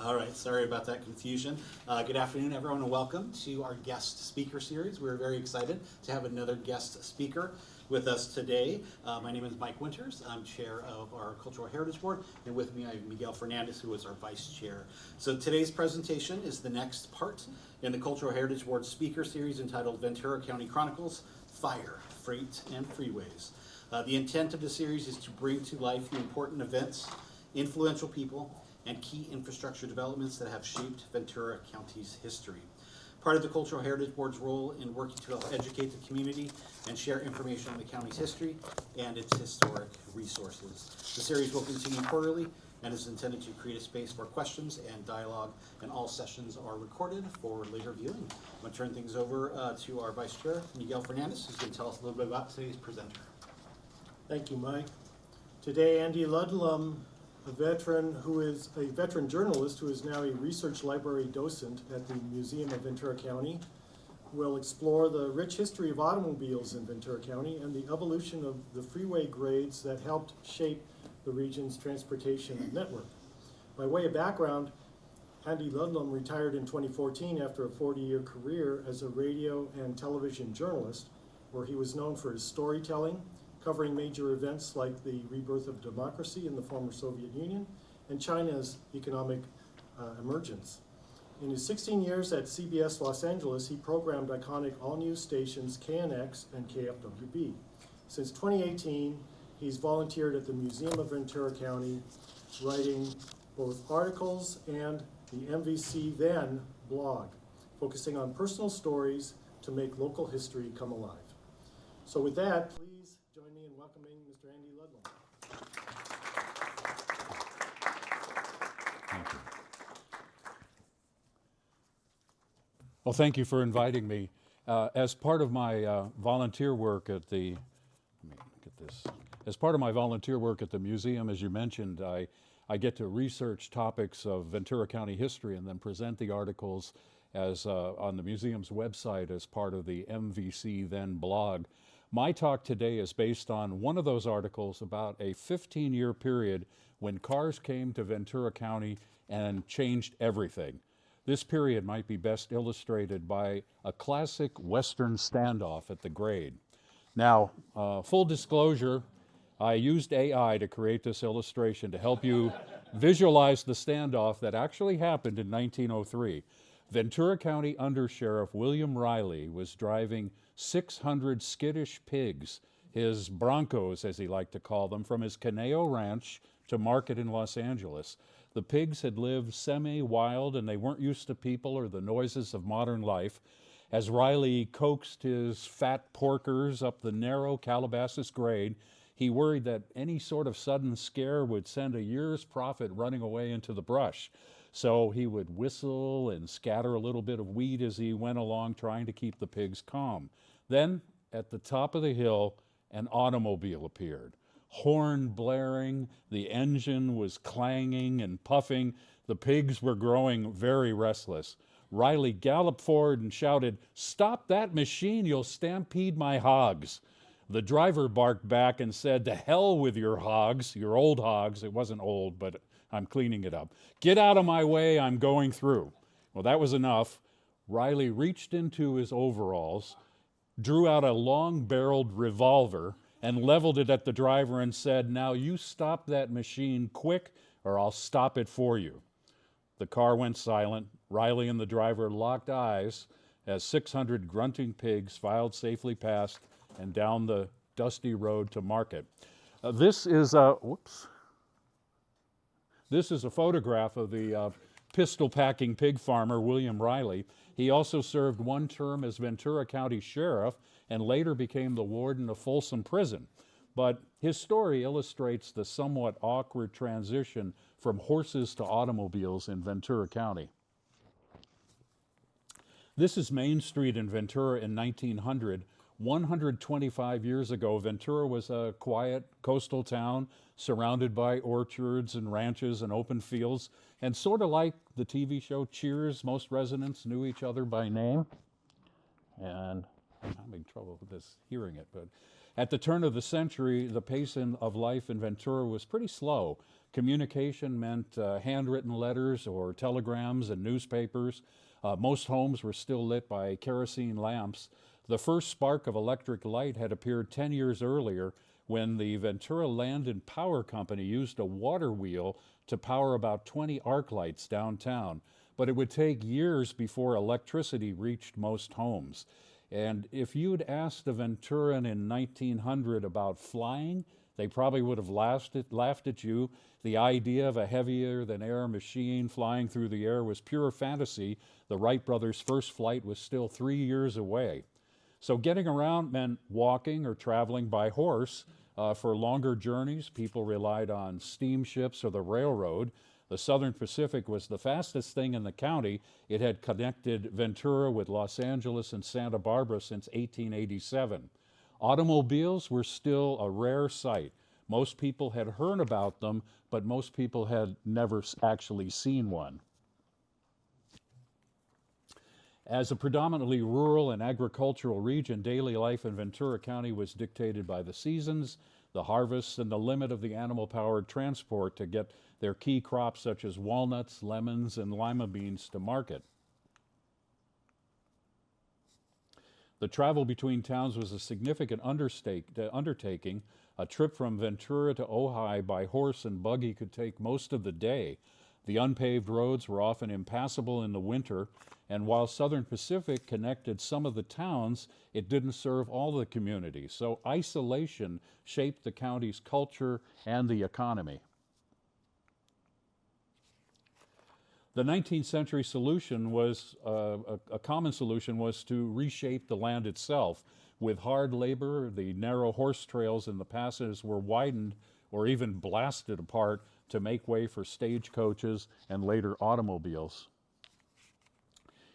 All right, sorry about that confusion. Good afternoon, everyone, and welcome to our guest speaker series. We're very excited to have another guest speaker with us today. My name is Mike Winters. I'm chair of our Cultural Heritage Board, and with me I have Miguel Fernandez, who is our vice chair. So today's presentation is the next part in the Cultural Heritage Board speaker series entitled Ventura County Chronicles, Fire, Freight, and Freeways. The intent of the series is to bring to life the important events, influential people, and key infrastructure developments that have shaped Ventura County's history. Part of the Cultural Heritage Board's role in working to help educate the community and share information on the county's history and its historic resources. The series will continue quarterly and is intended to create a space for questions and dialogue, and all sessions are recorded for later viewing. I'm going to turn things over to our Vice Chair, Miguel Fernandez, who's going to tell us a little bit about today's presenter. Thank you, Mike. Today, Andy Ludlum, a veteran journalist who is now a research library docent at the Museum of Ventura County, will explore the rich history of automobiles in Ventura County and the evolution of the freeway grades that helped shape the region's transportation network. By way of background, Andy Ludlum retired in 2014 after a 40-year career as a radio and television journalist, where he was known for his storytelling, covering major events like the rebirth of democracy in the former Soviet Union and China's economic emergence. In his 16 years at CBS Los Angeles, he programmed iconic all-news stations KNX and KFWB. Since 2018, he's volunteered at the Museum of Ventura County, writing both articles and the MVC Then blog, focusing on personal stories to make local history come alive. So with that, please join me in welcoming Mr. Andy Ludlum. Thank you. Well, thank you for inviting me. As part of my volunteer work at the, let me get this. As part of my volunteer work at the museum, as you mentioned, I get to research topics of Ventura County history and then present the articles as on the museum's website as part of the MVC Then blog. My talk today is based on one of those articles about a 15-year period when cars came to Ventura County and changed everything. This period might be best illustrated by a classic Western standoff at the grade. Now, full disclosure, I used AI to create this illustration to help you visualize the standoff that actually happened in 1903. Ventura County Undersheriff William Riley was driving 600 skittish pigs, his Broncos as he liked to call them, from his Caneo Ranch to market in Los Angeles. The pigs had lived semi-wild and they weren't used to people or the noises of modern life. As Riley coaxed his fat porkers up the narrow Calabasas grade, he worried that any sort of sudden scare would send a year's profit running away into the brush. So he would whistle and scatter a little bit of weed as he went along, trying to keep the pigs calm. Then, at the top of the hill, an automobile appeared. Horn blaring, the engine was clanging and puffing. The pigs were growing very restless. Riley galloped forward and shouted, "Stop that machine, you'll stampede my hogs." The driver barked back and said, "To hell with your hogs, your old hogs." It wasn't old, but I'm cleaning it up. "Get out of my way, I'm going through." Well, that was enough. Riley reached into his overalls, drew out a long-barreled revolver, and leveled it at the driver and said, "Now you stop that machine quick or I'll stop it for you." The car went silent. Riley and the driver locked eyes as 600 grunting pigs filed safely past and down the dusty road to market. This is a photograph of the pistol-packing pig farmer, William Riley. He also served one term as Ventura County Sheriff and later became the warden of Folsom Prison. But his story illustrates the somewhat awkward transition from horses to automobiles in Ventura County. This is Main Street in Ventura in 1900. 125 years ago, Ventura was a quiet coastal town surrounded by orchards and ranches and open fields, and sort of like the TV show Cheers, most residents knew each other by name. And I'm having trouble with this, hearing it, but At the turn of the century, the pace of life in Ventura was pretty slow. Communication meant handwritten letters or telegrams and newspapers. Most homes were still lit by kerosene lamps. The first spark of electric light had appeared 10 years earlier when the Ventura Land and Power Company used a water wheel to power about 20 arc lights downtown. But it would take years before electricity reached most homes. And if you'd asked a Venturan in 1900 about flying, they probably would have laughed at you. The idea of a heavier-than-air machine flying through the air was pure fantasy. The Wright brothers' first flight was still 3 years away. So getting around meant walking or traveling by horse. For longer journeys, people relied on steamships or the railroad. The Southern Pacific was the fastest thing in the county. It had connected Ventura with Los Angeles and Santa Barbara since 1887. Automobiles were still a rare sight. Most people had heard about them, but most people had never actually seen one. As a predominantly rural and agricultural region, daily life in Ventura County was dictated by the seasons, the harvests, and the limit of the animal-powered transport to get their key crops such as walnuts, lemons, and lima beans to market. The travel between towns was a significant undertaking. A trip from Ventura to Ojai by horse and buggy could take most of the day. The unpaved roads were often impassable in the winter, and while Southern Pacific connected some of the towns, it didn't serve all the communities. So isolation shaped the county's culture and the economy. The 19th century solution was, a common solution was to reshape the land itself. With hard labor, the narrow horse trails in the passes were widened or even blasted apart to make way for stagecoaches and later automobiles.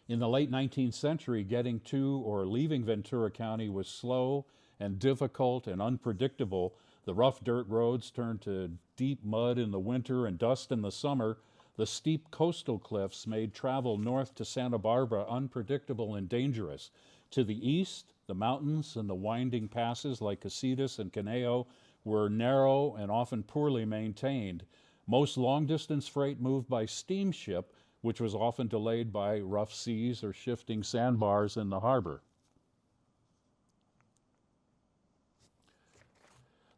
In the late 19th century, getting to or leaving Ventura County was slow and difficult and unpredictable. The rough dirt roads turned to deep mud in the winter and dust in the summer. The steep coastal cliffs made travel north to Santa Barbara unpredictable and dangerous. To the east, the mountains and the winding passes like Casitas and Caneo were narrow and often poorly maintained. Most long-distance freight moved by steamship, which was often delayed by rough seas or shifting sandbars in the harbor.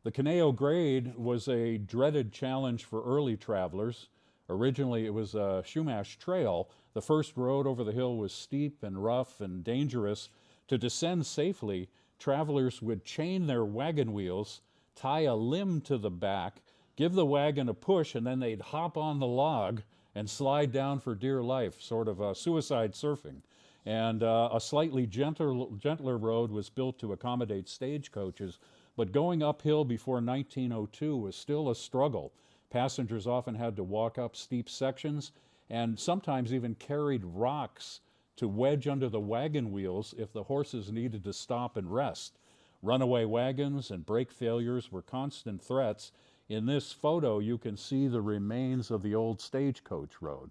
The Caneo grade was a dreaded challenge for early travelers. Originally, it was a Chumash trail. The first road over the hill was steep and rough and dangerous. To descend safely, travelers would chain their wagon wheels, tie a limb to the back, give the wagon a push, and then they'd hop on the log and slide down for dear life, sort of suicide surfing. And a slightly gentler road was built to accommodate stagecoaches, but going uphill before 1902 was still a struggle. Passengers often had to walk up steep sections and sometimes even carried rocks to wedge under the wagon wheels if the horses needed to stop and rest. Runaway wagons and brake failures were constant threats. In this photo, you can see the remains of the old stagecoach road.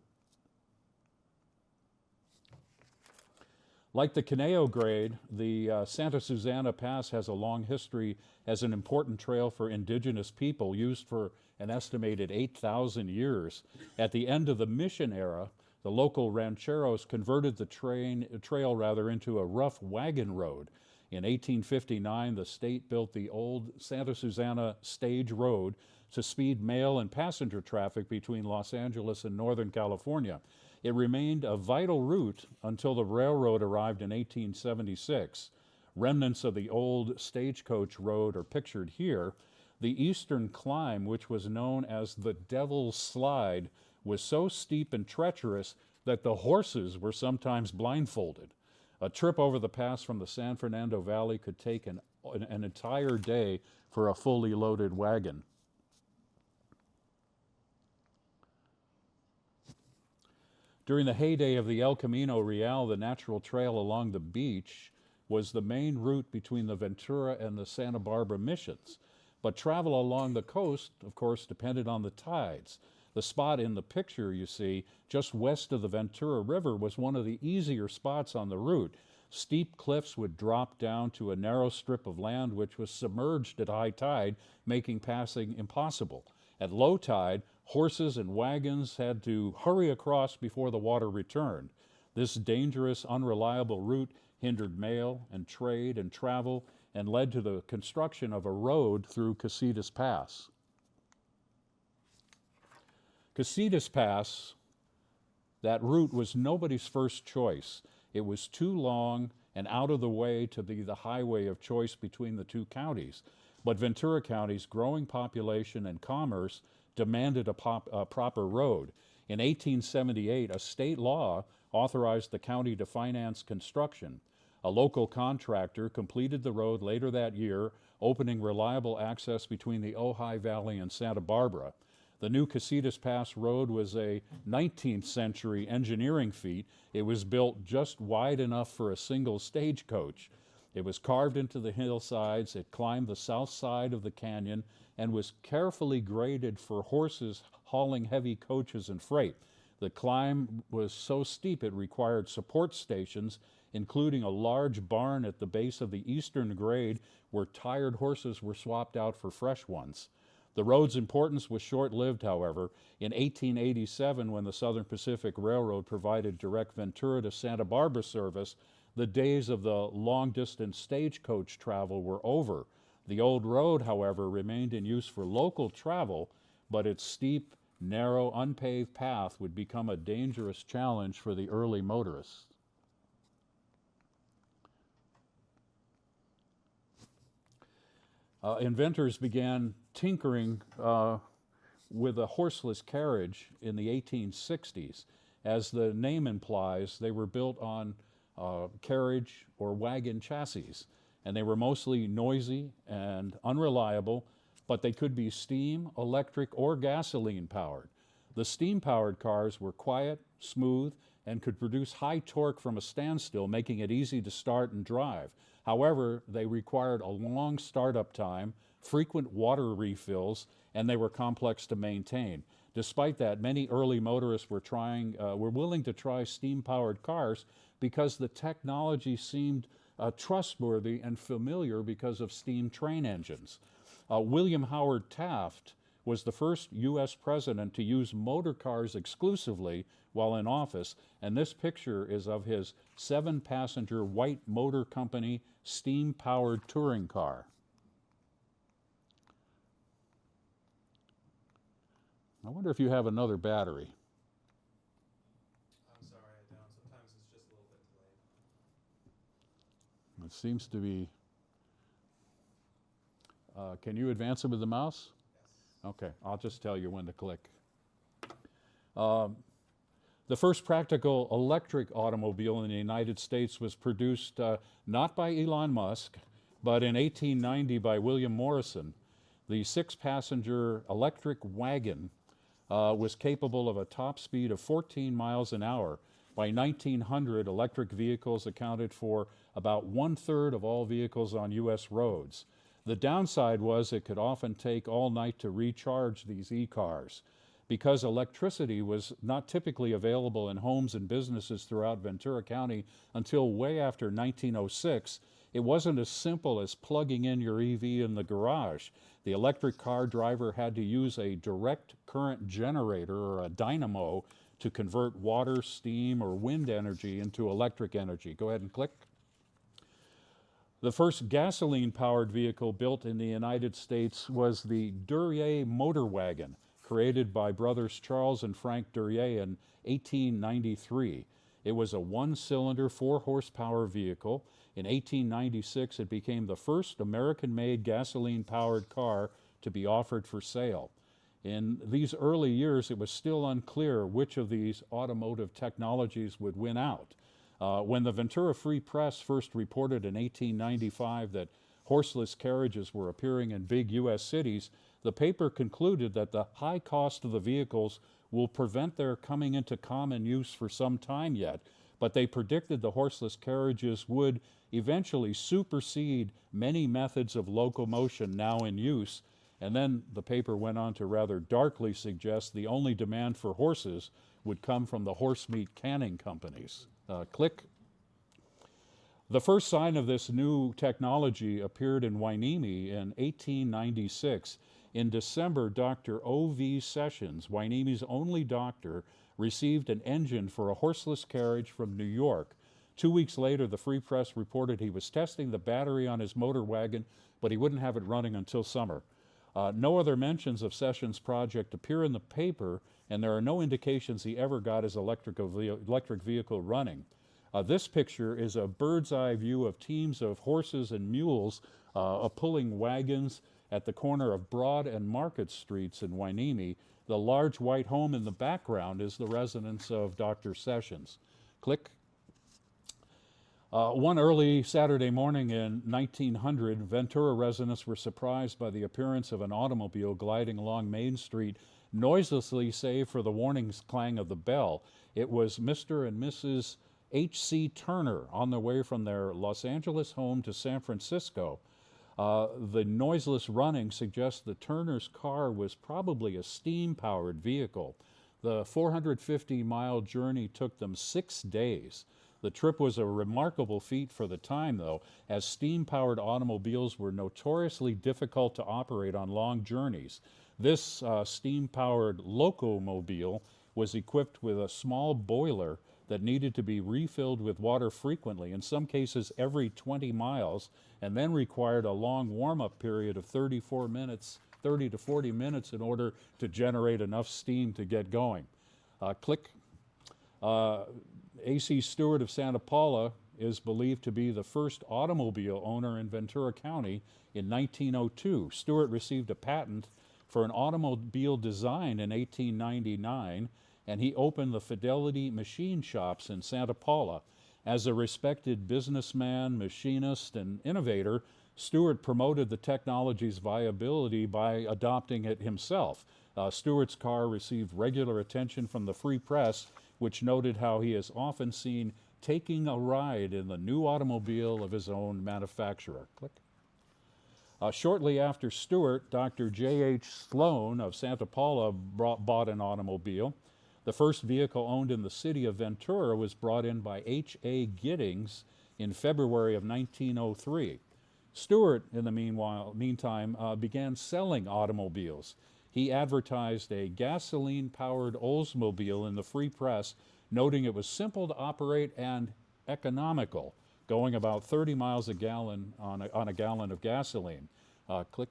Like the Caneo grade, the Santa Susana Pass has a long history as an important trail for indigenous people, used for an estimated 8,000 years. At the end of the Mission era, the local rancheros converted the trail into a rough wagon road. In 1859, the state built the old Santa Susana Stage Road to speed mail and passenger traffic between Los Angeles and Northern California. It remained a vital route until the railroad arrived in 1876. Remnants of the old stagecoach road are pictured here. The eastern climb, which was known as the Devil's Slide, was so steep and treacherous that the horses were sometimes blindfolded. A trip over the pass from the San Fernando Valley could take an entire day for a fully loaded wagon. During the heyday of the El Camino Real, the natural trail along the beach was the main route between the Ventura and the Santa Barbara missions. But travel along the coast, of course, depended on the tides. The spot in the picture you see, just west of the Ventura River, was one of the easier spots on the route. steep cliffs would drop down to a narrow strip of land which was submerged at high tide, making passing impossible. At low tide, horses and wagons had to hurry across before the water returned. This dangerous, unreliable route hindered mail and trade and travel and led to the construction of a road through Casitas Pass. Casitas Pass, that route was nobody's first choice. It was too long and out of the way to be the highway of choice between the two counties. But Ventura County's growing population and commerce demanded a proper road. In 1878, a state law authorized the county to finance construction. A local contractor completed the road later that year, opening reliable access between the Ojai Valley and Santa Barbara. The new Casitas Pass Road was a 19th century engineering feat. It was built just wide enough for a single stagecoach. It was carved into the hillsides, it climbed the south side of the canyon, and was carefully graded for horses hauling heavy coaches and freight. The climb was so steep it required support stations, including a large barn at the base of the eastern grade where tired horses were swapped out for fresh ones. The road's importance was short-lived, however. In 1887, when the Southern Pacific Railroad provided direct Ventura to Santa Barbara service, the days of the long-distance stagecoach travel were over. The old road, however, remained in use for local travel, but its steep, narrow, unpaved path would become a dangerous challenge for the early motorists. Inventors began tinkering with a horseless carriage in the 1860s. As the name implies, they were built on carriage or wagon chassis, and they were mostly noisy and unreliable, but they could be steam, electric, or gasoline powered. The steam-powered cars were quiet, smooth, and could produce high torque from a standstill, making it easy to start and drive. However, they required a long startup time, frequent water refills, and they were complex to maintain. Despite that, many early motorists were willing to try steam-powered cars because the technology seemed trustworthy and familiar because of steam train engines. William Howard Taft was the first U.S. president to use motor cars exclusively while in office, and this picture is of his 7-passenger White Motor Company steam-powered touring car. I wonder if you have another battery. I'm sorry, I don't. Sometimes it's just a little bit delayed. It seems to be... can you advance it with the mouse? Yes. Okay, I'll just tell you when to click. The first practical electric automobile in the United States was produced not by Elon Musk, but in 1890 by William Morrison. The 6-passenger electric wagon was capable of a top speed of 14 miles an hour. By 1900, electric vehicles accounted for about 1/3 of all vehicles on U.S. roads. The downside was it could often take all night to recharge these e-cars. Because electricity was not typically available in homes and businesses throughout Ventura County until way after 1906, it wasn't as simple as plugging in your EV in the garage. The electric car driver had to use a direct current generator or a dynamo to convert water, steam, or wind energy into electric energy. Go ahead and click. The first gasoline-powered vehicle built in the United States was the Duryea motor wagon, created by brothers Charles and Frank Duryea in 1893. It was a 1-cylinder, 4-horsepower vehicle. In 1896, it became the first American-made gasoline-powered car to be offered for sale. In these early years, it was still unclear which of these automotive technologies would win out. When the Ventura Free Press first reported in 1895 that horseless carriages were appearing in big U.S. cities, the paper concluded that the high cost of the vehicles will prevent their coming into common use for some time yet, but they predicted the horseless carriages would eventually supersede many methods of locomotion now in use, and then the paper went on to rather darkly suggest the only demand for horses would come from the horse meat canning companies. Click. The first sign of this new technology appeared in Hueneme in 1896. In December, Dr. O.V. Sessions, Hueneme's only doctor, received an engine for a horseless carriage from New York. 2 weeks later, the Free Press reported he was testing the battery on his motor wagon, but he wouldn't have it running until summer. No other mentions of Sessions' project appear in the paper, and there are no indications he ever got his electric vehicle running. This picture is a bird's eye view of teams of horses and mules pulling wagons at the corner of Broad and Market Streets in Hueneme. The large white home in the background is the residence of Dr. Sessions. Click. One early Saturday morning in 1900, Ventura residents were surprised by the appearance of an automobile gliding along Main Street, noiselessly save for the warning clang of the bell. It was Mr. and Mrs. H.C. Turner on their way from their Los Angeles home to San Francisco. The noiseless running suggests the Turner's car was probably a steam-powered vehicle. The 450-mile journey took them 6 days. The trip was a remarkable feat for the time, though, as steam-powered automobiles were notoriously difficult to operate on long journeys. This steam-powered locomobile was equipped with a small boiler that needed to be refilled with water frequently, in some cases every 20 miles, and then required a long warm-up period of 30 to 40 minutes in order to generate enough steam to get going. Click. A.C. Stewart of Santa Paula is believed to be the first automobile owner in Ventura County in 1902. Stewart received a patent for an automobile design in 1899, and he opened the Fidelity Machine Shops in Santa Paula. As a respected businessman, machinist, and innovator, Stewart promoted the technology's viability by adopting it himself. Stewart's car received regular attention from the Free Press, which noted how he is often seen taking a ride in the new automobile of his own manufacturer. Click. Shortly after Stewart, Dr. J.H. Sloan of Santa Paula bought an automobile. The first vehicle owned in the city of Ventura was brought in by H.A. Giddings in February of 1903. Stewart, in the meantime, began selling automobiles. He advertised a gasoline-powered Oldsmobile in the Free Press, noting it was simple to operate and economical, going about 30 miles a gallon on a gallon of gasoline. Click.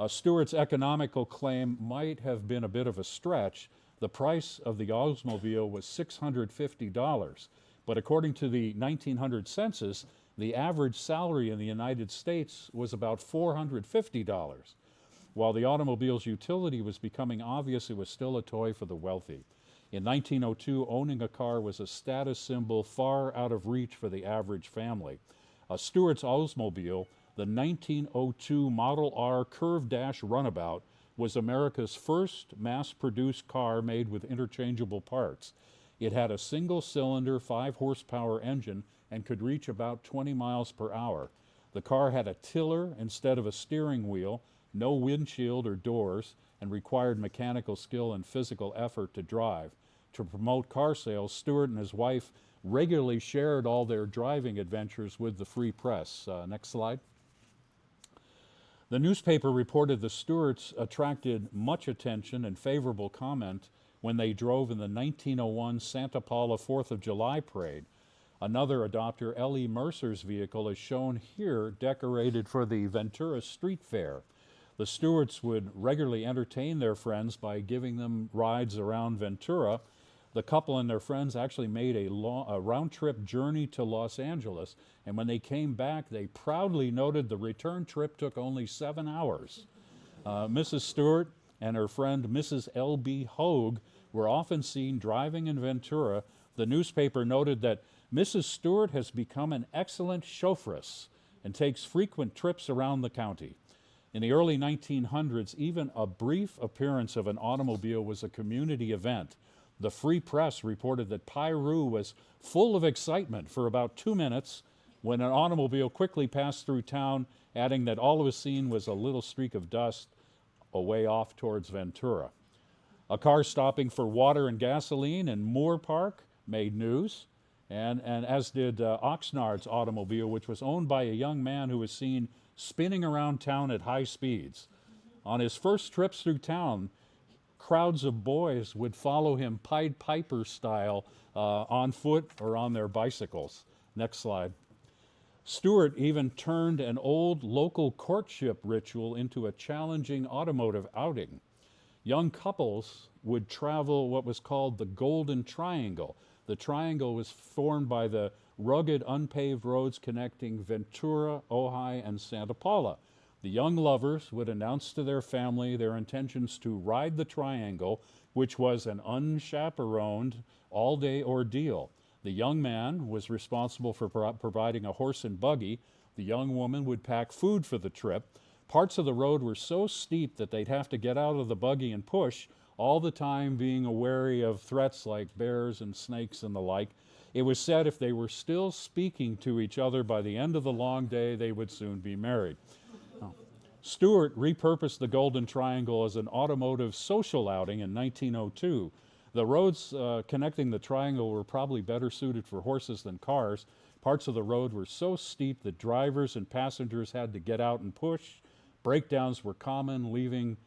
Stewart's economical claim might have been a bit of a stretch. The price of the Oldsmobile was $650, but according to the 1900 census, the average salary in the United States was about $450. While the automobile's utility was becoming obvious, it was still a toy for the wealthy. In 1902, owning a car was a status symbol far out of reach for the average family. Stewart's Oldsmobile, the 1902 Model R Curve Dash Runabout, was America's first mass-produced car made with interchangeable parts. It had a single-cylinder, 5-horsepower engine and could reach about 20 miles per hour. The car had a tiller instead of a steering wheel, no windshield or doors, and required mechanical skill and physical effort to drive. To promote car sales, Stewart and his wife regularly shared all their driving adventures with the Free Press. Next slide. The newspaper reported the Stewarts attracted much attention and favorable comment when they drove in the 1901 Santa Paula 4th of July parade. Another adopter, L.E. Mercer's vehicle, is shown here, decorated for the Ventura Street Fair. The Stewarts would regularly entertain their friends by giving them rides around Ventura. The couple and their friends actually made a round-trip journey to Los Angeles, and when they came back, they proudly noted the return trip took only 7 hours. Mrs. Stewart and her friend Mrs. L.B. Hogue were often seen driving in Ventura. The newspaper noted that Mrs. Stewart has become an excellent chauffeuress and takes frequent trips around the county. In the early 1900s, even a brief appearance of an automobile was a community event. The Free Press reported that Piru was full of excitement for about 2 minutes when an automobile quickly passed through town, adding that all it was seen was a little streak of dust away off towards Ventura. A car stopping for water and gasoline in Moore Park made news, and as did Oxnard's automobile, which was owned by a young man who was seen spinning around town at high speeds. On his first trips through town, crowds of boys would follow him Pied Piper style on foot or on their bicycles. Next slide. Stewart even turned an old local courtship ritual into a challenging automotive outing. Young couples would travel what was called the Golden Triangle. The triangle was formed by the rugged, unpaved roads connecting Ventura, Ojai, and Santa Paula. The young lovers would announce to their family their intentions to ride the triangle, which was an unchaperoned, all-day ordeal. The young man was responsible for providing a horse and buggy. The young woman would pack food for the trip. Parts of the road were so steep that they'd have to get out of the buggy and push, all the time being wary of threats like bears and snakes and the like. It was said if they were still speaking to each other by the end of the long day, they would soon be married. Stewart repurposed the Golden Triangle as an automotive social outing in 1902. The roads connecting the triangle were probably better suited for horses than cars. Parts of the road were so steep that drivers and passengers had to get out and push. Breakdowns were common, leaving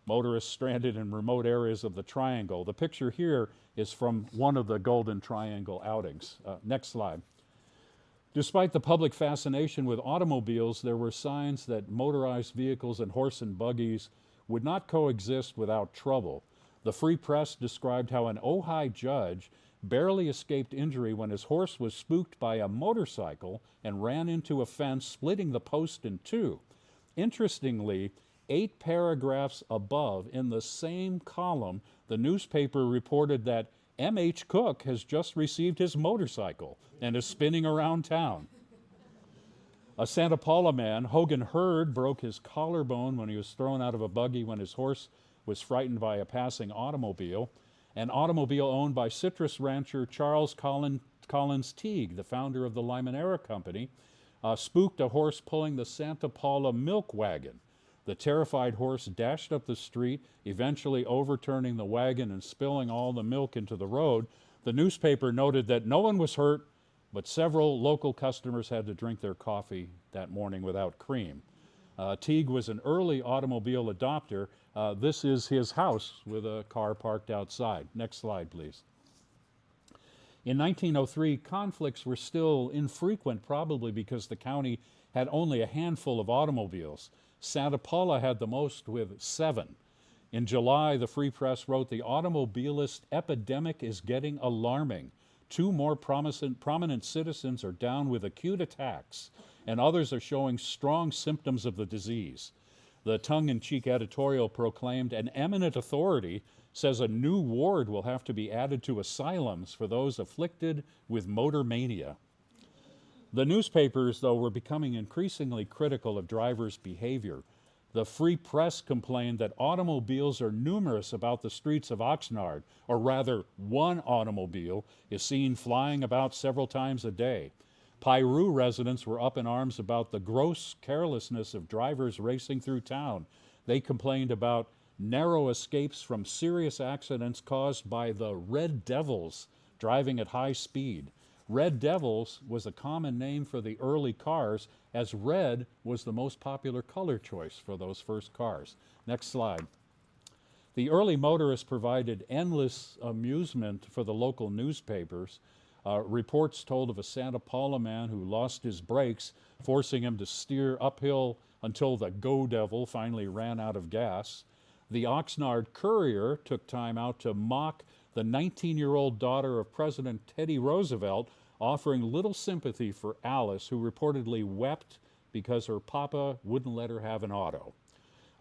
motorists stranded in remote areas of the triangle. The picture here is from one of the Golden Triangle outings. Next slide. Despite the public fascination with automobiles, there were signs that motorized vehicles and horse and buggies would not coexist without trouble. The Free Press described how an Ojai judge barely escaped injury when his horse was spooked by a motorcycle and ran into a fence, splitting the post in two. Interestingly, 8 paragraphs above, in the same column, the newspaper reported that M.H. Cook has just received his motorcycle and is spinning around town. A Santa Paula man, Hogan Hurd, broke his collarbone when he was thrown out of a buggy when his horse was frightened by a passing automobile. An automobile owned by citrus rancher Charles Collins Teague, the founder of the Limonera Company, spooked a horse pulling the Santa Paula milk wagon. The terrified horse dashed up the street, eventually overturning the wagon and spilling all the milk into the road. The newspaper noted that no one was hurt, but several local customers had to drink their coffee that morning without cream. Teague was an early automobile adopter. This is his house with a car parked outside. Next slide, please. In 1903, conflicts were still infrequent, probably because the county had only a handful of automobiles. Santa Paula had the most with 7. In July, the Free Press wrote, "The automobilist epidemic is getting alarming. 2 more prominent citizens are down with acute attacks, and others are showing strong symptoms of the disease." The tongue-in-cheek editorial proclaimed, "An eminent authority says a new ward will have to be added to asylums for those afflicted with motor mania." The newspapers, though, were becoming increasingly critical of drivers' behavior. The Free Press complained that automobiles are numerous about the streets of Oxnard, or rather, one automobile is seen flying about several times a day. Piru residents were up in arms about the gross carelessness of drivers racing through town. They complained about narrow escapes from serious accidents caused by the Red Devils driving at high speed. Red Devils was a common name for the early cars, as red was the most popular color choice for those first cars. Next slide. The early motorists provided endless amusement for the local newspapers. Reports told of a Santa Paula man who lost his brakes, forcing him to steer uphill until the Go Devil finally ran out of gas. The Oxnard Courier took time out to mock the 19-year-old daughter of President Teddy Roosevelt, offering little sympathy for Alice, who reportedly wept because her papa wouldn't let her have an auto.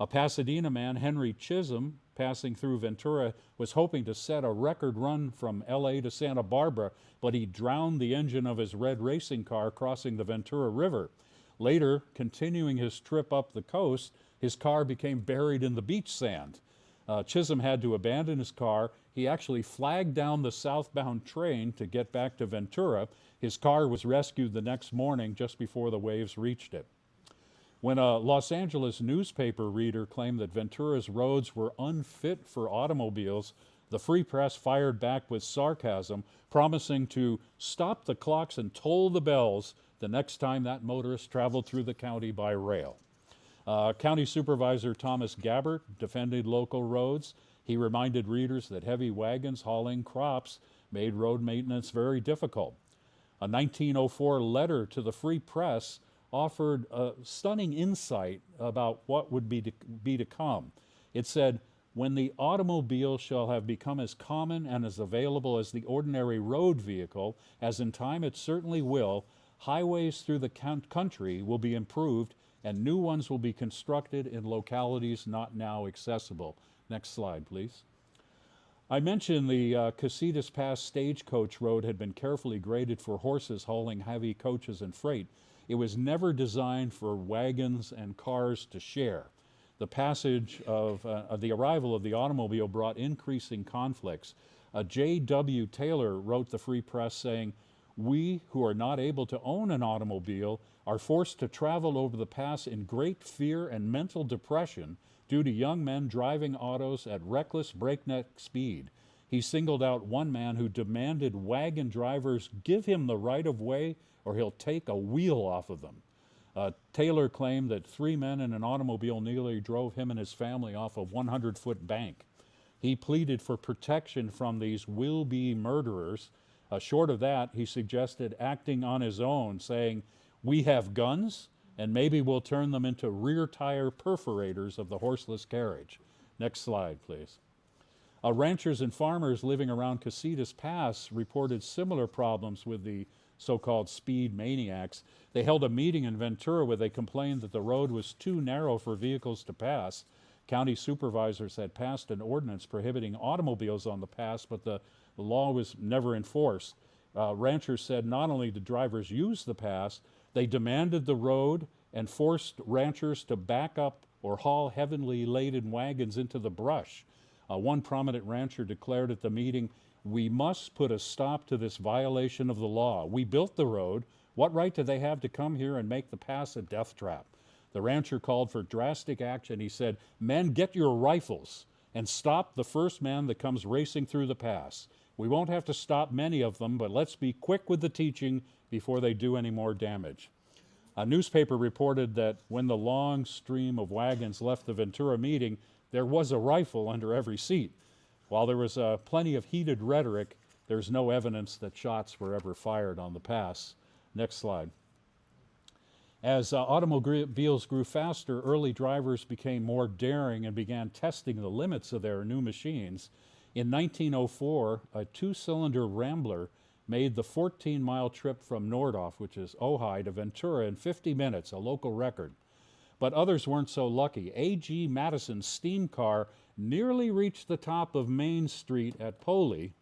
A Pasadena man, Henry Chisholm, passing through Ventura, was hoping to set a record run from LA to Santa Barbara, but he drowned the engine of his red racing car crossing the Ventura River. Later, continuing his trip up the coast, his car became buried in the beach sand. Chisholm had to abandon his car. He actually flagged down the southbound train to get back to Ventura. His car was rescued the next morning just before the waves reached it. When a Los Angeles newspaper reader claimed that Ventura's roads were unfit for automobiles, The Free Press fired back with sarcasm, promising to stop the clocks and toll the bells the next time that motorist traveled through the county by rail. County Supervisor Thomas Gabbert defended local roads. He reminded readers that heavy wagons hauling crops made road maintenance very difficult. A 1904 letter to the Free Press offered a stunning insight about what would be to come. It said, "When the automobile shall have become as common and as available as the ordinary road vehicle, as in time it certainly will, highways through the country will be improved and new ones will be constructed in localities not now accessible." Next slide, please. I mentioned the Casitas Pass Stagecoach Road had been carefully graded for horses hauling heavy coaches and freight. It was never designed for wagons and cars to share. The passage of the arrival of the automobile brought increasing conflicts. J.W. Taylor wrote the Free Press saying, "We who are not able to own an automobile are forced to travel over the pass in great fear and mental depression due to young men driving autos at reckless breakneck speed." He singled out one man who demanded wagon drivers give him the right of way or he'll take a wheel off of them. Taylor claimed that 3 men in an automobile nearly drove him and his family off a 100-foot bank. He pleaded for protection from these will-be murderers. Short of that, he suggested acting on his own, saying, "We have guns, and maybe we'll turn them into rear tire perforators of the horseless carriage." Next slide, please. Ranchers and farmers living around Casitas Pass reported similar problems with the so-called speed maniacs. They held a meeting in Ventura where they complained that the road was too narrow for vehicles to pass. County supervisors had passed an ordinance prohibiting automobiles on the pass, but the law was never enforced. Ranchers said not only did drivers use the pass, they demanded the road and forced ranchers to back up or haul heavily laden wagons into the brush. One prominent rancher declared at the meeting, "We must put a stop to this violation of the law. We built the road. What right do they have to come here and make the pass a death trap?" The rancher called for drastic action. He said, "Men, get your rifles and stop the first man that comes racing through the pass. We won't have to stop many of them, but let's be quick with the teaching before they do any more damage." A newspaper reported that when the long stream of wagons left the Ventura meeting, there was a rifle under every seat. While there was plenty of heated rhetoric, there's no evidence that shots were ever fired on the pass. Next slide. As automobiles grew faster, early drivers became more daring and began testing the limits of their new machines. In 1904, a 2-cylinder Rambler made the 14-mile trip from Nordhoff, which is Ojai, to Ventura in 50 minutes, a local record. But others weren't so lucky. A.G. Madison's steam car nearly reached the top of Main Street at Poli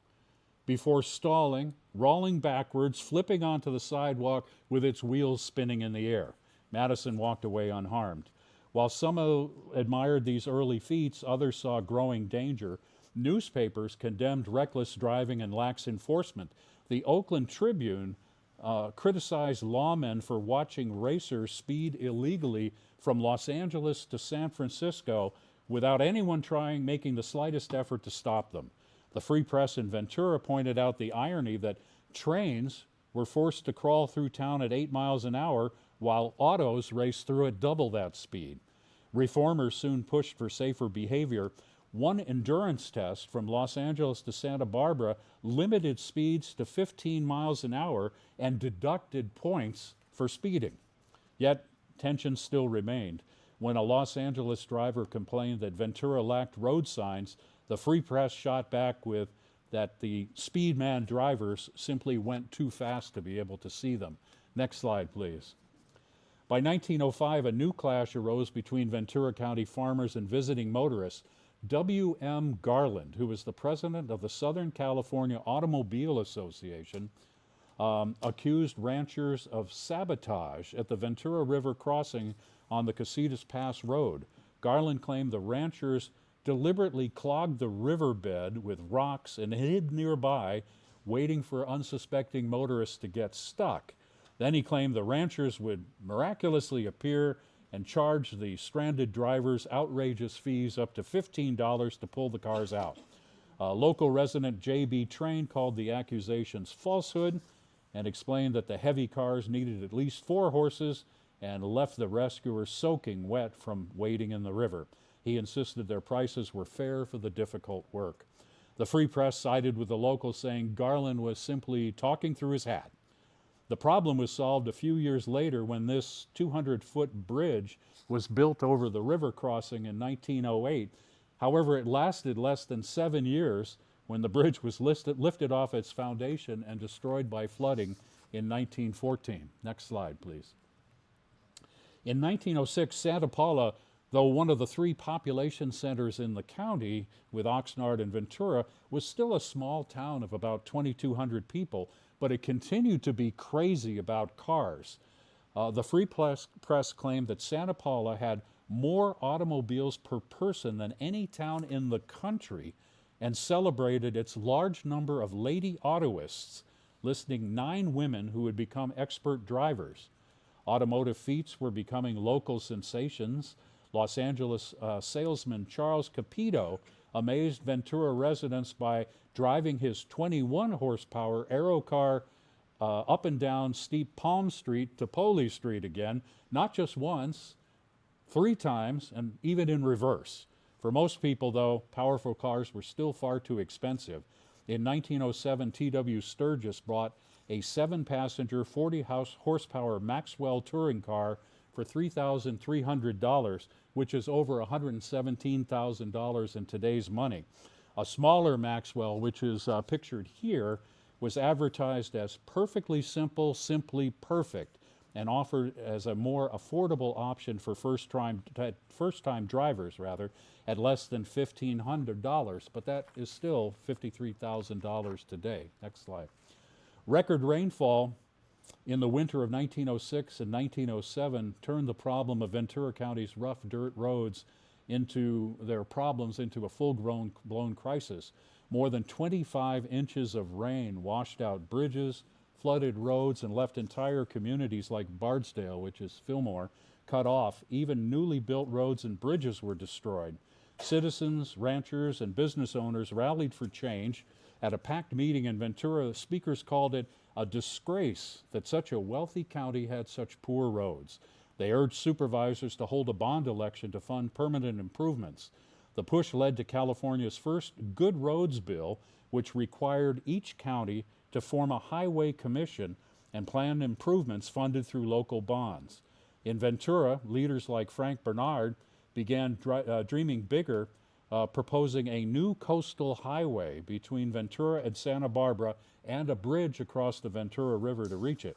before stalling, rolling backwards, flipping onto the sidewalk with its wheels spinning in the air. Madison walked away unharmed. While some admired these early feats, others saw growing danger. Newspapers condemned reckless driving and lax enforcement. The Oakland Tribune criticized lawmen for watching racers speed illegally from Los Angeles to San Francisco without anyone making the slightest effort to stop them. The Free Press in Ventura pointed out the irony that trains were forced to crawl through town at 8 miles an hour while autos raced through at double that speed. Reformers soon pushed for safer behavior. One endurance test from Los Angeles to Santa Barbara limited speeds to 15 miles an hour and deducted points for speeding. Yet, tensions still remained. When a Los Angeles driver complained that Ventura lacked road signs, the Free Press shot back with that the speedman drivers simply went too fast to be able to see them. Next slide, please. By 1905, a new clash arose between Ventura County farmers and visiting motorists. W.M. Garland, who was the president of the Southern California Automobile Association, accused ranchers of sabotage at the Ventura River crossing on the Casitas Pass Road. Garland claimed the ranchers deliberately clogged the riverbed with rocks and hid nearby, waiting for unsuspecting motorists to get stuck. Then he claimed the ranchers would miraculously appear and charge the stranded drivers outrageous fees up to $15 to pull the cars out. Local resident J.B. Train called the accusations falsehood and explained that the heavy cars needed at least 4 horses and left the rescuers soaking wet from wading in the river. He insisted their prices were fair for the difficult work. The Free Press sided with the locals, saying Garland was simply talking through his hat. The problem was solved a few years later when this 200-foot bridge was built over the river crossing in 1908. However, it lasted less than 7 years when the bridge was lifted off its foundation and destroyed by flooding in 1914. Next slide, please. In 1906, Santa Paula, though one of the 3 population centers in the county with Oxnard and Ventura, was still a small town of about 2,200 people, but it continued to be crazy about cars. The Free Press claimed that Santa Paula had more automobiles per person than any town in the country and celebrated its large number of lady autoists, listing 9 women who would become expert drivers. Automotive feats were becoming local sensations. Los Angeles salesman Charles Capito amazed Ventura residents by driving his 21-horsepower aero car up and down steep Palm Street to Poley Street again, not just once, 3 times, and even in reverse. For most people, though, powerful cars were still far too expensive. In 1907, T.W. Sturgis bought a 7-passenger, 40-horsepower Maxwell touring car for $3,300, which is over $117,000 in today's money. A smaller Maxwell, which is pictured here, was advertised as perfectly simple, simply perfect, and offered as a more affordable option for first-time drivers, at less than $1,500, but that is still $53,000 today. Next slide. Record rainfall in the winter of 1906 and 1907 turned the problem of Ventura County's rough dirt roads into a full-blown crisis. More than 25 inches of rain washed out bridges, flooded roads, and left entire communities like Bardsdale, which is Fillmore, cut off. Even newly built roads and bridges were destroyed. Citizens, ranchers, and business owners rallied for change. At a packed meeting in Ventura, speakers called it a disgrace that such a wealthy county had such poor roads. They urged supervisors to hold a bond election to fund permanent improvements. The push led to California's first Good Roads Bill, which required each county to form a highway commission and plan improvements funded through local bonds. In Ventura, leaders like Frank Bernard began dreaming bigger, proposing a new coastal highway between Ventura and Santa Barbara and a bridge across the Ventura River to reach it.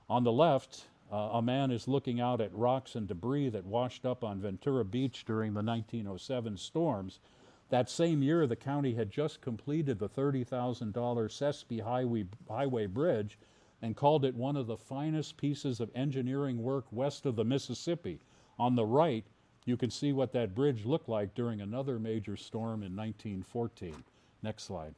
On the left, a man is looking out at rocks and debris that washed up on Ventura Beach during the 1907 storms. That same year, the county had just completed the $30,000 Sespe Highway Bridge and called it one of the finest pieces of engineering work west of the Mississippi. On the right, you can see what that bridge looked like during another major storm in 1914. Next slide.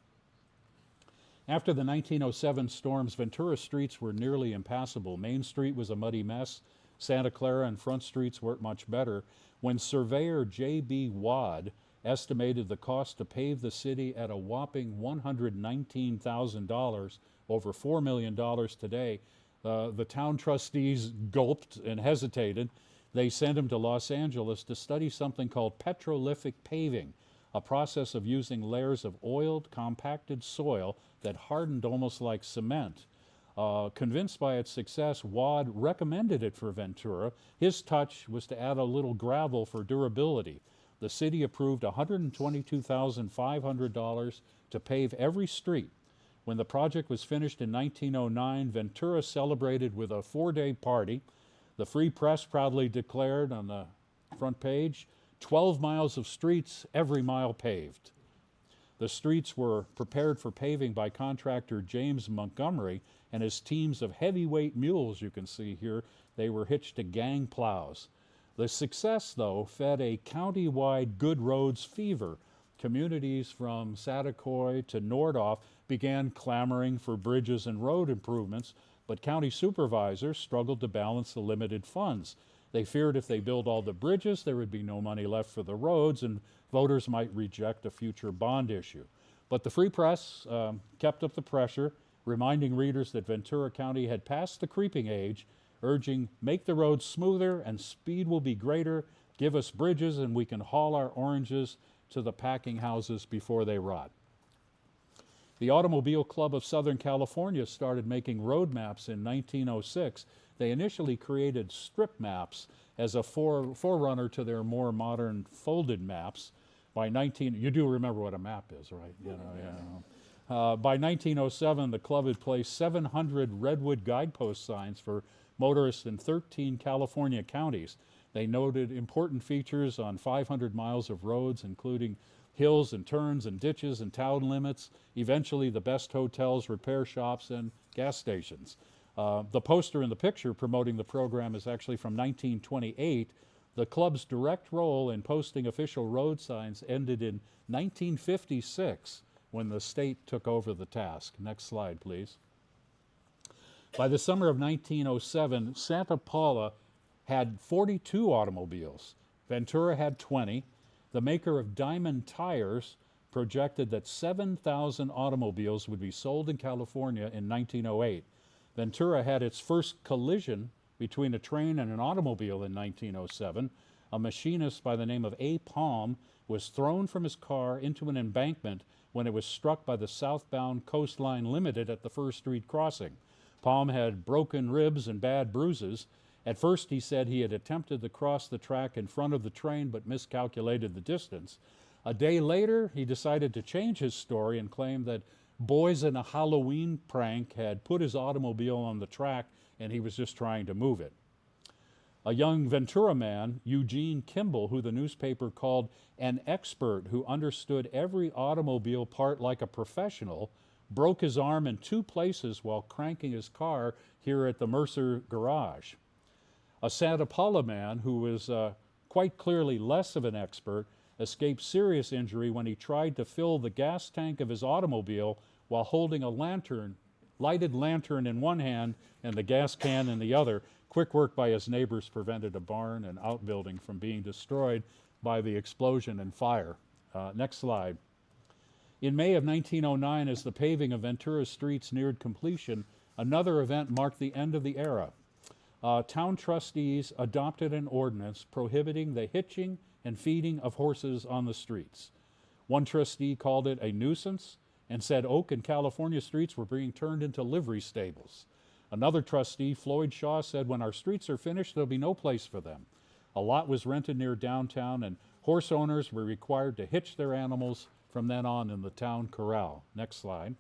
After the 1907 storms, Ventura streets were nearly impassable. Main Street was a muddy mess. Santa Clara and Front Streets weren't much better. When surveyor J.B. Wadd estimated the cost to pave the city at a whopping $119,000, over $4 million today, the town trustees gulped and hesitated. They sent him to Los Angeles to study something called petrolithic paving, a process of using layers of oiled, compacted soil that hardened almost like cement. Convinced by its success, Wadd recommended it for Ventura. His touch was to add a little gravel for durability. The city approved $122,500 to pave every street. When the project was finished in 1909, Ventura celebrated with a 4-day party. The Free Press proudly declared on the front page, 12 miles of streets, every mile paved. The streets were prepared for paving by contractor James Montgomery and his teams of heavyweight mules, you can see here. They were hitched to gang plows. The success, though, fed a county-wide good roads fever. Communities from Satacoy to Nordhoff began clamoring for bridges and road improvements, but county supervisors struggled to balance the limited funds. They feared if they built all the bridges, there would be no money left for the roads, and voters might reject a future bond issue. But the Free Press kept up the pressure, reminding readers that Ventura County had passed the creeping age, urging, make the roads smoother and speed will be greater, give us bridges and we can haul our oranges to the packing houses before they rot. The Automobile Club of Southern California started making road maps in 1906. They initially created strip maps as a forerunner to their more modern folded maps. You do remember what a map is, right? By 1907, the club had placed 700 redwood guidepost signs for motorists in 13 California counties. They noted important features on 500 miles of roads, including hills and turns and ditches and town limits, eventually the best hotels, repair shops, and gas stations. The poster in the picture promoting the program is actually from 1928. The club's direct role in posting official road signs ended in 1956 when the state took over the task. Next slide, please. By the summer of 1907, Santa Paula had 42 automobiles. Ventura had 20. The maker of Diamond Tires projected that 7,000 automobiles would be sold in California in 1908. Ventura had its first collision between a train and an automobile in 1907. A machinist by the name of A. Palm was thrown from his car into an embankment when it was struck by the southbound Coastline Limited at the First Street crossing. Palm had broken ribs and bad bruises. At first he said he had attempted to cross the track in front of the train but miscalculated the distance. A day later, he decided to change his story and claimed that boys in a Halloween prank had put his automobile on the track and he was just trying to move it. A young Ventura man, Eugene Kimball, who the newspaper called an expert who understood every automobile part like a professional, broke his arm in 2 places while cranking his car here at the Mercer garage. A Santa Paula man who was quite clearly less of an expert escaped serious injury when he tried to fill the gas tank of his automobile while holding a lighted lantern in one hand and the gas can in the other. Quick work by his neighbors prevented a barn and outbuilding from being destroyed by the explosion and fire. Next slide. In May of 1909, as the paving of Ventura streets neared completion, another event marked the end of the era. Town trustees adopted an ordinance prohibiting the hitching and feeding of horses on the streets. One trustee called it a nuisance and said Oak and California streets were being turned into livery stables. Another trustee, Floyd Shaw, said when our streets are finished, there'll be no place for them. A lot was rented near downtown and horse owners were required to hitch their animals from then on in the town corral. Next slide.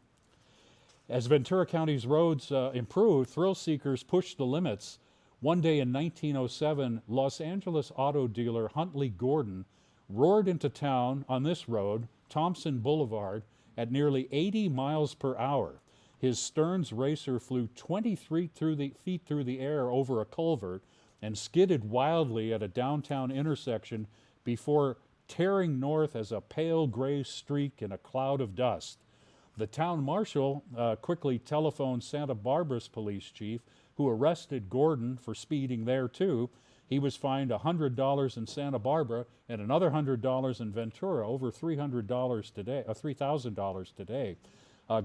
As Ventura County's roads improved, thrill seekers pushed the limits. One day in 1907, Los Angeles auto dealer Huntley Gordon roared into town on this road, Thompson Boulevard, at nearly 80 miles per hour. His Stearns racer flew 23 feet through the air over a culvert and skidded wildly at a downtown intersection before tearing north as a pale gray streak in a cloud of dust. The town marshal quickly telephoned Santa Barbara's police chief, who arrested Gordon for speeding there too. He was fined $100 in Santa Barbara and another $100 in Ventura, over $300 today, $3,000 today.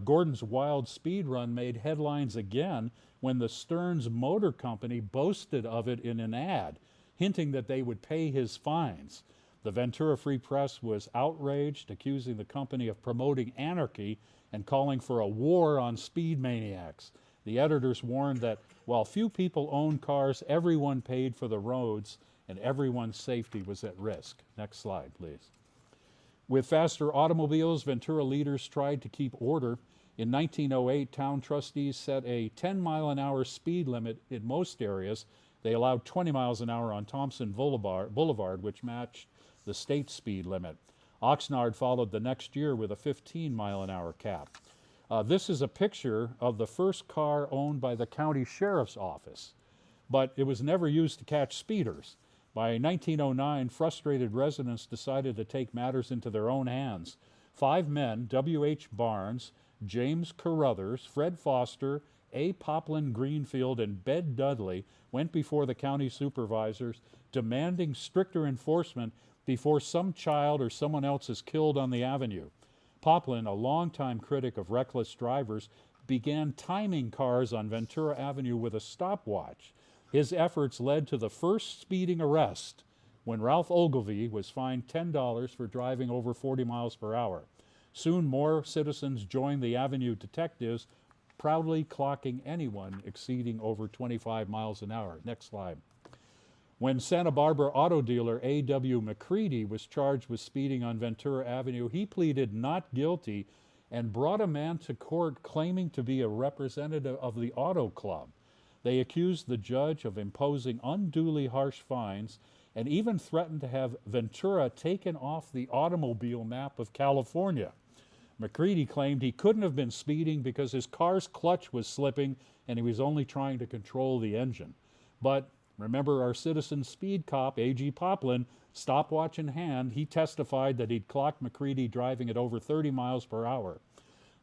Gordon's wild speed run made headlines again when the Stearns Motor Company boasted of it in an ad, hinting that they would pay his fines. The Ventura Free Press was outraged, accusing the company of promoting anarchy and calling for a war on speed maniacs. The editors warned that while few people owned cars, everyone paid for the roads and everyone's safety was at risk. Next slide, please. With faster automobiles, Ventura leaders tried to keep order. In 1908, town trustees set a 10-mile-an-hour speed limit in most areas. They allowed 20 miles an hour on Thompson Boulevard, which matched the state speed limit. Oxnard followed the next year with a 15-mile-an-hour cap. This is a picture of the first car owned by the county sheriff's office, but it was never used to catch speeders. By 1909, frustrated residents decided to take matters into their own hands. 5 men, W.H. Barnes, James Carruthers, Fred Foster, A. Poplin Greenfield, and Bed Dudley, went before the county supervisors demanding stricter enforcement before some child or someone else is killed on the avenue. Poplin, a longtime critic of reckless drivers, began timing cars on Ventura Avenue with a stopwatch. His efforts led to the first speeding arrest when Ralph Ogilvie was fined $10 for driving over 40 miles per hour. Soon more citizens joined the Avenue detectives, proudly clocking anyone exceeding over 25 miles an hour. Next slide. When Santa Barbara auto dealer A.W. McCready was charged with speeding on Ventura Avenue, he pleaded not guilty and brought a man to court claiming to be a representative of the Auto Club. They accused the judge of imposing unduly harsh fines and even threatened to have Ventura taken off the automobile map of California. McCready claimed he couldn't have been speeding because his car's clutch was slipping and he was only trying to control the engine. But remember our citizen speed cop, A.G. Poplin, stopwatch in hand, he testified that he'd clocked McCready driving at over 30 miles per hour.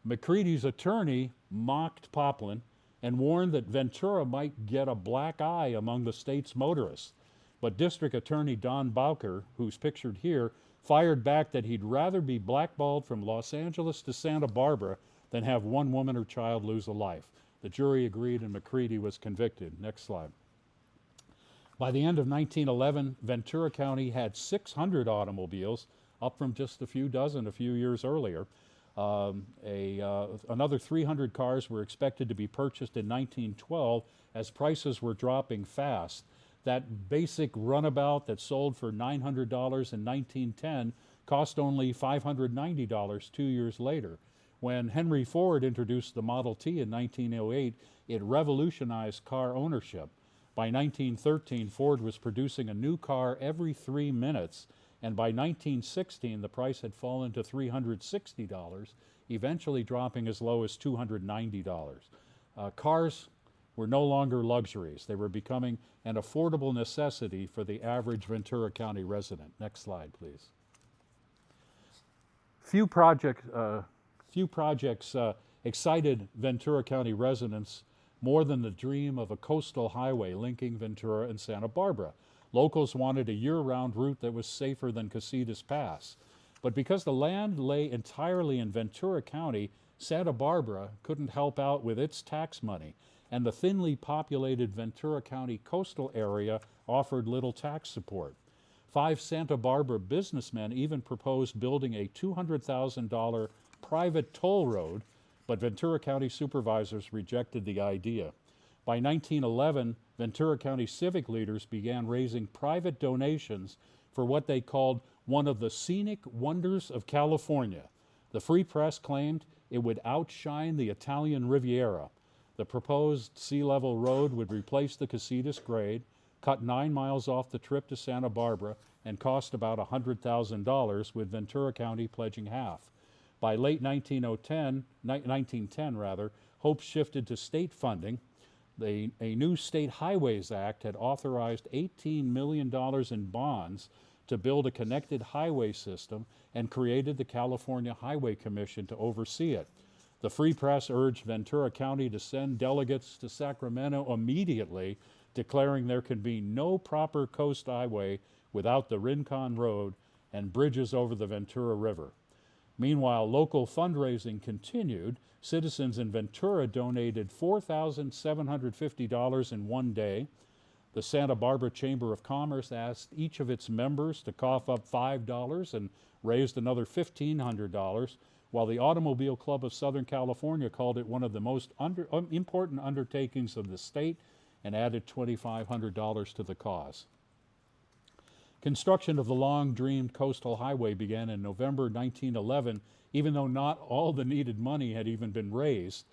McCready's attorney mocked Poplin and warned that Ventura might get a black eye among the state's motorists. But District Attorney Don Bowker, who's pictured here, fired back that he'd rather be blackballed from Los Angeles to Santa Barbara than have one woman or child lose a life. The jury agreed and McCready was convicted. Next slide. By the end of 1911, Ventura County had 600 automobiles, up from just a few dozen a few years earlier. Another 300 cars were expected to be purchased in 1912 as prices were dropping fast. That basic runabout that sold for $900 in 1910 cost only $590 2 years later. When Henry Ford introduced the Model T in 1908, it revolutionized car ownership. By 1913, Ford was producing a new car every 3 minutes, and by 1916, the price had fallen to $360, eventually dropping as low as $290. Cars were no longer luxuries. They were becoming an affordable necessity for the average Ventura County resident. Next slide, please. Few projects excited Ventura County residents more than the dream of a coastal highway linking Ventura and Santa Barbara. Locals wanted a year-round route that was safer than Casitas Pass. But because the land lay entirely in Ventura County, Santa Barbara couldn't help out with its tax money, and the thinly populated Ventura County coastal area offered little tax support. 5 Santa Barbara businessmen even proposed building a $200,000 private toll road, but Ventura County supervisors rejected the idea. By 1911, Ventura County civic leaders began raising private donations for what they called one of the scenic wonders of California. The Free Press claimed it would outshine the Italian Riviera. The proposed sea-level road would replace the Casitas grade, cut 9 miles off the trip to Santa Barbara, and cost about $100,000, with Ventura County pledging half. By late 1910, hopes shifted to state funding. A new State Highways Act had authorized $18 million in bonds to build a connected highway system and created the California Highway Commission to oversee it. The Free Press urged Ventura County to send delegates to Sacramento immediately, declaring there can be no proper coast highway without the Rincon Road and bridges over the Ventura River. Meanwhile, local fundraising continued. Citizens in Ventura donated $4,750 in one day. The Santa Barbara Chamber of Commerce asked each of its members to cough up $5 and raised another $1,500, while the Automobile Club of Southern California called it one of the most important undertakings of the state and added $2,500 to the cause. Construction of the long-dreamed coastal highway began in November 1911. Even though not all the needed money had even been raised,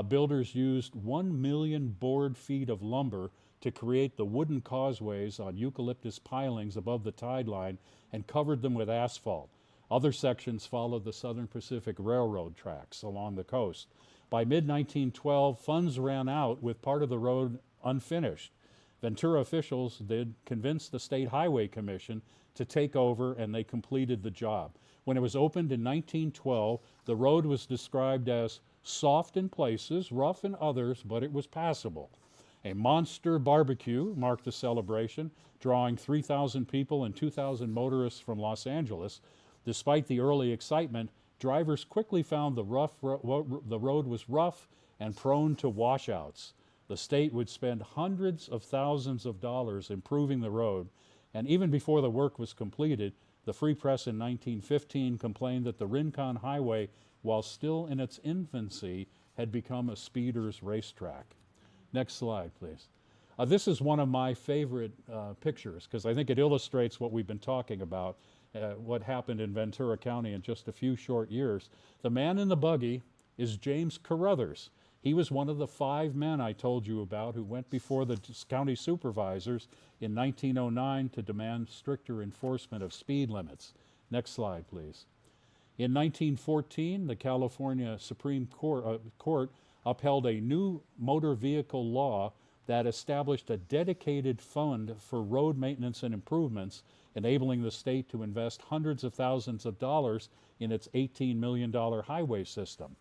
builders used 1 million board feet of lumber to create the wooden causeways on eucalyptus pilings above the tide line and covered them with asphalt. Other sections followed the Southern Pacific Railroad tracks along the coast. By mid-1912, funds ran out with part of the road unfinished. Ventura officials did convince the State Highway Commission to take over, and they completed the job. When it was opened in 1912, the road was described as soft in places, rough in others, but it was passable. A monster barbecue marked the celebration, drawing 3,000 people and 2,000 motorists from Los Angeles. Despite the early excitement, drivers quickly found the road was rough and prone to washouts. The state would spend hundreds of thousands of dollars improving the road, and even before the work was completed, the Free Press in 1915 complained that the Rincon Highway, while still in its infancy, had become a speeder's racetrack. Next slide, please. This is one of my favorite pictures because I think it illustrates what we've been talking about, what happened in Ventura County in just a few short years. The man in the buggy is James Carruthers. He was one of the 5 men I told you about who went before the county supervisors in 1909 to demand stricter enforcement of speed limits. Next slide, please. In 1914, the California Supreme Court upheld a new motor vehicle law that established a dedicated fund for road maintenance and improvements, enabling the state to invest hundreds of thousands of dollars in its $18 million highway system.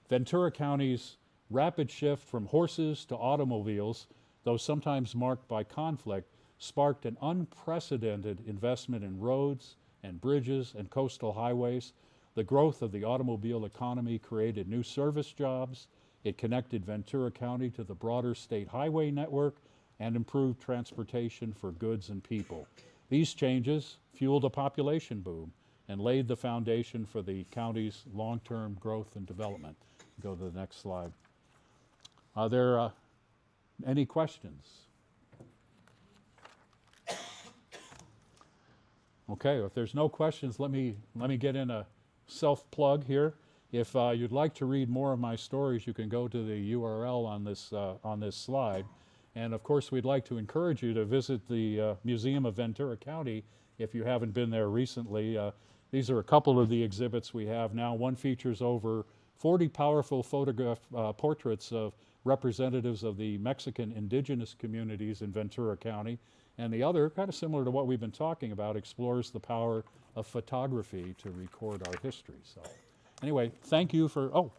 Ventura County's rapid shift from horses to automobiles, though sometimes marked by conflict, sparked an unprecedented investment in roads and bridges and coastal highways. The growth of the automobile economy created new service jobs. It connected Ventura County to the broader state highway network and improved transportation for goods and people. These changes fueled a population boom and laid the foundation for the county's long-term growth and development. Go to the next slide. Are there any questions? Okay, if there's no questions, let me get in a self-plug here. If you'd like to read more of my stories, you can go to the URL on this slide. And of course, we'd like to encourage you to visit the Museum of Ventura County if you haven't been there recently. These are a couple of the exhibits we have now. One features over 40 powerful portraits of representatives of the Mexican indigenous communities in Ventura County. And the other, kind of similar to what we've been talking about, explores the power of photography to record our history. So anyway, thank you for,